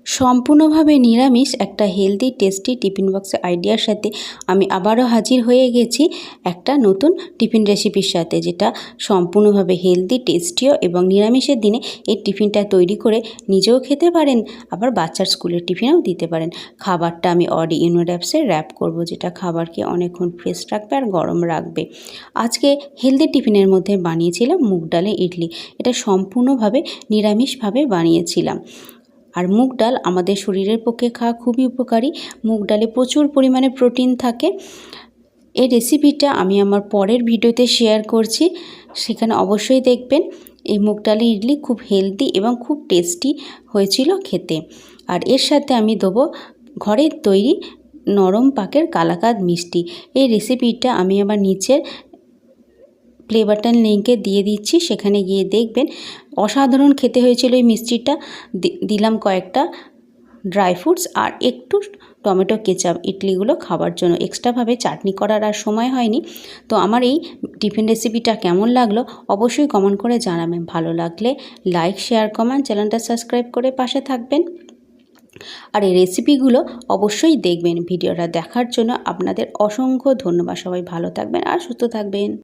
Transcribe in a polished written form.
সম্পূর্ণভাবে নিরামিষ একটা হেলদি টেস্টি টিফিন বক্সের আইডিয়ার সাথে আমি আবারও হাজির হয়ে গেছি একটা নতুন টিফিন রেসিপির সাথে, যেটা সম্পূর্ণভাবে হেলদি টেস্টিও এবং নিরামিষের দিনে এই টিফিনটা তৈরি করে নিজেও খেতে পারেন, আবার বাচ্চার স্কুলের টিফিনেও দিতে পারেন। খাবারটা আমি অডি ইউনো র্যাপসে র্যাপ করব, যেটা খাবারকে অনেকক্ষণ ফ্রেশ রাখবে আর গরম রাখবে। আজকে হেলদি টিফিনের মধ্যে বানিয়েছিলাম মুগ ডালের ইডলি। এটা সম্পূর্ণভাবে নিরামিষভাবে বানিয়েছিলাম। আর মুগ ডাল আমাদের শরীরের পক্ষে খাওয়া খুবই উপকারী। মুগ ডালে প্রচুর পরিমাণে প্রোটিন থাকে। এই রেসিপিটা আমি আমার পরের ভিডিওতে শেয়ার করছি, সেখানে অবশ্যই দেখবেন। এই মুগ ডালের ইডলি খুব হেলদি এবং খুব টেস্টি হয়েছিল খেতে। আর এর সাথে আমি দেবো ঘরের তৈরি নরম পাকের কালাকাঁদ মিষ্টি। এই রেসিপিটা আমি আমার নিচের প্লে বাটন লিঙ্কে দিয়ে দিচ্ছি, সেখানে গিয়ে দেখবেন। অসাধারণ খেতে হয়েছিল এই মিষ্টিটা। দিলাম কয়েকটা ড্রাই ফ্রুটস আর একটু টমেটো কেচাপ ইডলিগুলো খাবার জন্য। এক্সট্রাভাবে চাটনি করার আর সময় হয়নি। তো আমার এই টিফিন রেসিপিটা কেমন লাগলো অবশ্যই কমেন্ট করে জানাবেন। ভালো লাগলে লাইক, শেয়ার, কমেন্ট, চ্যানেলটা সাবস্ক্রাইব করে পাশে থাকবেন। আর এই রেসিপিগুলো অবশ্যই দেখবেন। ভিডিওটা দেখার জন্য আপনাদের অসংখ্য ধন্যবাদ। সবাই ভালো থাকবেন আর সুস্থ থাকবেন।